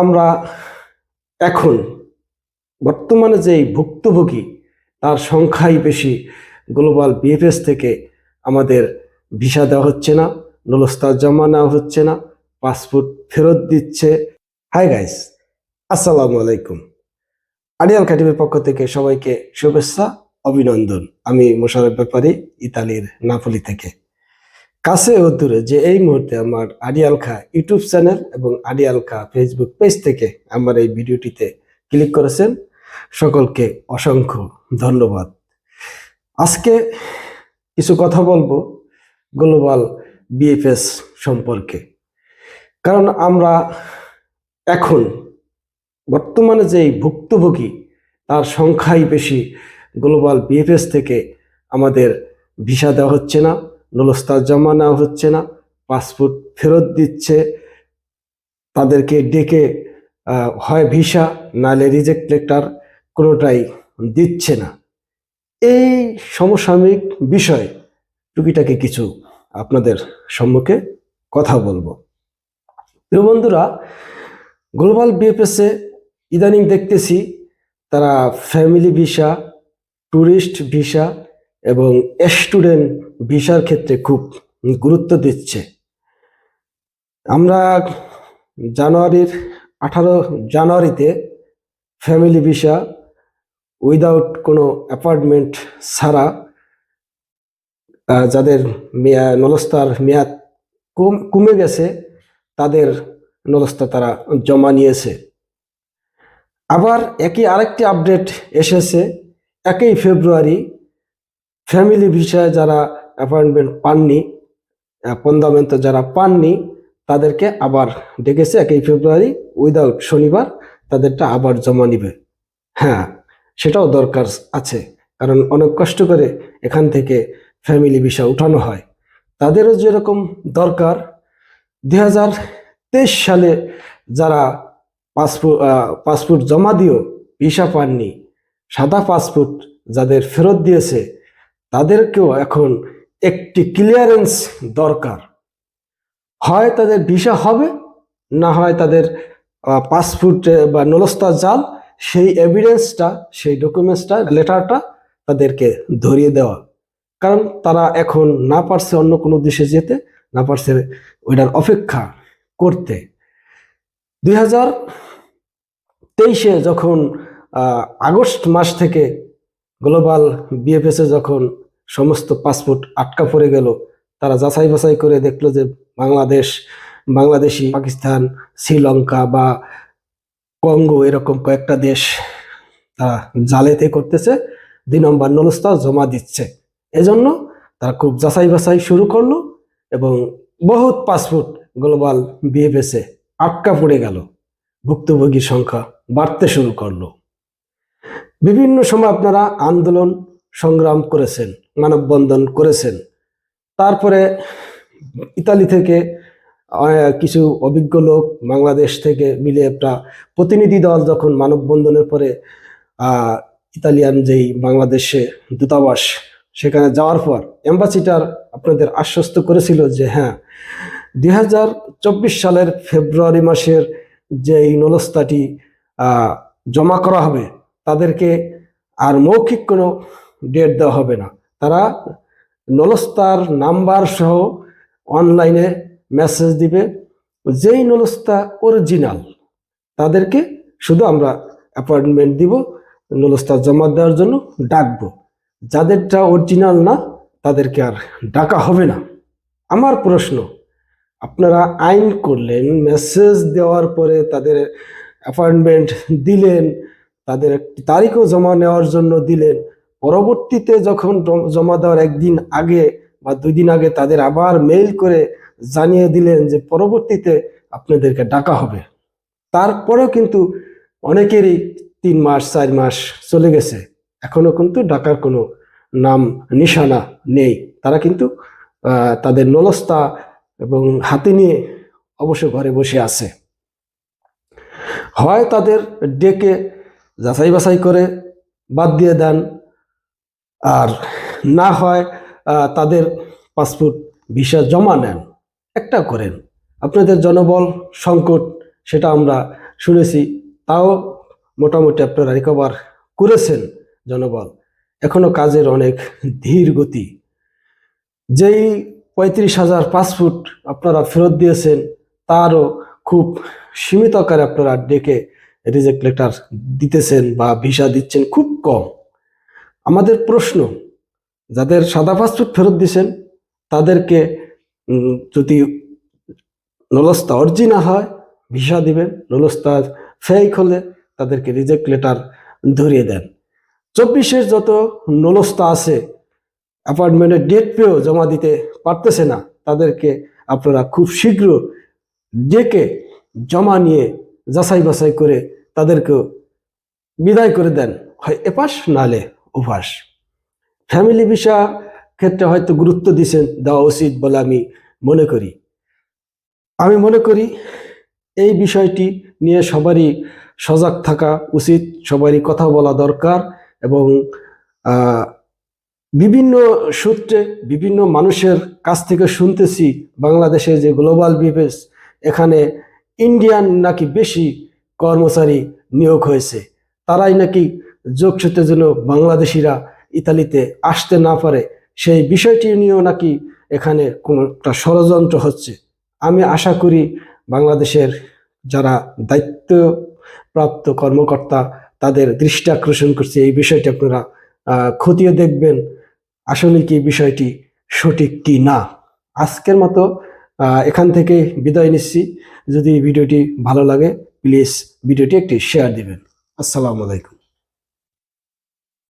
আমরা এখন বর্তমানে যে ভুক্তভোগী তার সংখ্যাই বেশি। গ্লোবাল বিএফএস থেকে আমাদের ভিসা দেওয়া হচ্ছে না, নুলস্তার জমা নেওয়া হচ্ছে না, পাসপোর্ট ফেরত দিচ্ছে। হাই গাইস, আসসালামু আলাইকুম। আড়িয়াল একাডেমির পক্ষ থেকে সবাইকে শুভেচ্ছা, অভিনন্দন। আমি মোশাররফ ব্যাপারী, ইতালির নাপোলি থেকে। কাছে ও দূরে যে এই মুহূর্তে আমার আড়িয়াল খা ইউটিউব চ্যানেল এবং আড়িয়াল খা ফেসবুক পেজ থেকে আমার এই ভিডিওটিতে ক্লিক করেছেন, সকলকে অসংখ্য ধন্যবাদ। আজকে কিছু কথা বলবো গ্লোবাল বিএফএস সম্পর্কে। কারণ আমরা এখন বর্তমানে যে ভুক্তভোগী তার সংখ্যাই বেশি। গ্লোবাল বিএফএস থেকে আমাদের ভিসা দেওয়া হচ্ছে না, নুলস্তার জমা নেওয়া হচ্ছে না, পাসপোর্ট ফেরত দিচ্ছে, তাদেরকে ডেকে হয় ভিসা নাহলে রিজেক্ট লেটার, কোনোটাই দিচ্ছে না। এই সমসাময়িক বিষয় টুকিটাকি কিছু আপনাদের সম্মুখে কথা বলবো। প্রিয় বন্ধুরা, গ্লোবাল বিএফএসে ইদানিং দেখতেছি তারা ফ্যামিলি ভিসা, ট্যুরিস্ট ভিসা এবং স্টুডেন্ট ভিসার ক্ষেত্রে খুব গুরুত্ব দিচ্ছে। আমরা 18 জানুয়ারিতে ফ্যামিলি ভিসা উইদাউট কোনো অ্যাপার্টমেন্ট ছাড়া যাদের নলস্তার মেয়াদ কমে গেছে তাদের নলস্তা তারা জমা নিয়েছে। আবার আরেকটি আপডেট এসেছে 1 ফেব্রুয়ারি ফ্যামিলি ভিসায় যারা অ্যাপয়েন্টমেন্ট পাননি, পন্দামেন্ট যারা পাননি, তাদেরকে আবার ডেকেছে 1 ফেব্রুয়ারি উইদাউট শনিবার তাদেরটা আবার জমা নিবে। হ্যাঁ, সেটাও দরকার আছে, কারণ অনেক কষ্ট করে এখান থেকে ফ্যামিলি ভিসা উঠানো হয়। তাদেরও যেরকম দরকার। 2023 সালে যারা পাসপোর্ট জমা দিয়েও ভিসা পাননি, সাদা পাসপোর্ট যাদের ফেরত দিয়েছে, তাদেরকেও এখন একটি ক্লিয়ারেন্স দরকার। হয় তাদের ভিসা হবে, না হয় তাদের পাসপোর্ট বা নলস্তা জাল, সেই এভিডেন্সটা, সেই ডকুমেন্টসটা, লেটারটা তাদেরকে ধরিয়ে দেওয়া। কারণ তারা এখন না পারছে অন্য কোনো দেশে যেতে, না পারছে ওইটার অপেক্ষা করতে। 2023-এ যখন আগস্ট মাস থেকে গ্লোবাল বিএফএসে যখন সমস্ত পাসপোর্ট আটকা পড়ে গেল, তারা যাচাই বাছাই করে দেখলো যে বাংলাদেশি, পাকিস্তান, শ্রীলঙ্কা বা কঙ্গো এরকম কয়েকটা দেশ তারা জালেতে করতেছে, 2 নম্বর নলস্তা জমা দিচ্ছে। এজন্য তারা খুব যাচাই বাছাই শুরু করলো এবং বহুত পাসপোর্ট গ্লোবাল বিএফএসে আটকা পড়ে গেল। ভুক্তভোগীর সংখ্যা বাড়তে শুরু করলো। বিভিন্ন সময় আপনারা আন্দোলন সংগ্রাম করেছেন, মানববন্ধন করেছেন। তারপরে ইতালি থেকে কিছু অভিজ্ঞ লোক বাংলাদেশ থেকে মিলে একটা প্রতিনিধি দল যখন মানববন্ধনের পরে ইতালিয়ান যেই বাংলাদেশে দূতাবাস, সেখানে যাওয়ার পর অ্যাম্বাসিডার আপনাদের আশ্বস্ত করেছিল যে হ্যাঁ, 2024 সালের ফেব্রুয়ারি মাসের যে এই নলস্তাটি জমা করা হবে, তাদেরকে আর মৌখিক কোনো ডেট দেওয়া হবে না। তারা নলস্তার নাম্বার সহ অনলাইনে মেসেজ দিবে, যেই নলস্তা অরিজিনাল তাদেরকে শুধু আমরা অ্যাপয়েন্টমেন্ট দিব, নলস্তা জমা দেওয়ার জন্য ডাকবো। যাদেরটা অরিজিনাল না তাদেরকে আর ডাকা হবে না। আমার প্রশ্ন, আপনারা আইন করলেন, মেসেজ দেওয়ার পরে তাদের অ্যাপয়েন্টমেন্ট দিলেন, তাদের একটি তারিখও জমা নেওয়ার জন্য দিলেন, পরবর্তীতে যখন জমা দেওয়ার 1 দিন আগে বা 2 দিন আগে তাদের আবার মেইল করে জানিয়ে দিলেন যে পরবর্তীতে আপনাদেরকে ডাকা হবে। তারপরেও কিন্তু অনেকেরই 3 মাস 4 মাস চলে গেছে, এখনো কিন্তু ডাকার কোনো নাম নিশানা নেই। তারা কিন্তু তাদের নলস্তা এবং হাতে নিয়ে অবশ্য ঘরে বসে আছে। হয় তাদের ডেকে যাচাই বাছাই করে বাদ দিয়ে দেন, আর না হয় তাদের পাসপোর্ট ভিসা জমা নেন। একটা করেন। আপনাদের জনবল সংকট, সেটা আমরা শুনেছি, তাও মোটামুটি আপনারা রিকভার করেছেন জনবল। এখনো কাজের অনেক ধীর গতি। যেই 35,000 পাসপোর্ট আপনারা ফেরত দিয়েছেন, তারও খুব সীমিত আকারে আপনারা ডেকে রিজেক্ট লেটার দিতেছেন বা ভিসা দিচ্ছেন খুব কম। আমাদের প্রশ্ন, যাদের সাদা পাসপোর্ট ফেরত দিয়েছেন তাদেরকে যদি নলস্তা অরিজিনাল হয় ভিসা দিবেন, নলস্তা ফেক হলে তাদেরকে রিজেক্ট লেটার ধরিয়ে দেন। 24-এর যত নলস্তা আছে অ্যাপয়েন্টমেন্টের ডেট পেয়েও জমা দিতে পারতেছে না, তাদেরকে আপনারা খুব শীঘ্র ডেকে জমা নিয়ে যাচাই বাছাই করে তাদেরকেও বিদায় করে দেন, হয় এপাশ নালে ওপাশ। ফ্যামিলি ভিসা ক্ষেত্রে হয়তো গুরুত্ব দিচ্ছেন, দেওয়া উচিত বলে আমি মনে করি এই বিষয়টি নিয়ে সবারই সজাগ থাকা উচিত, সবারই কথা বলা দরকার। এবং বিভিন্ন সূত্রে বিভিন্ন মানুষের কাছ থেকে শুনতেছি বাংলাদেশে যে গ্লোবাল বিএফএস, এখানে ইন্ডিয়ান নাকি বেশি কর্মচারী নিয়োগ হয়েছে, তারাই নাকি যোগসূত্রের জন্য বাংলাদেশিরা ইতালিতে আসতে না পারে, সেই বিষয়টি নিয়েও নাকি এখানে কোনো একটা ষড়যন্ত্র হচ্ছে। আমি আশা করি বাংলাদেশের যারা দায়িত্বপ্রাপ্ত কর্মকর্তা তাদের দৃষ্টি আকর্ষণ করছে, এই বিষয়টি আপনারা খতিয়ে দেখবেন আসলে কি বিষয়টি সঠিক কি না। আজকের মতো এখান থেকে বিদায় নিচ্ছি। যদি ভিডিওটি ভালো লাগে প্লিজ ভিডিওটি একটি শেয়ার দিবেন। আসসালামু আলাইকুম।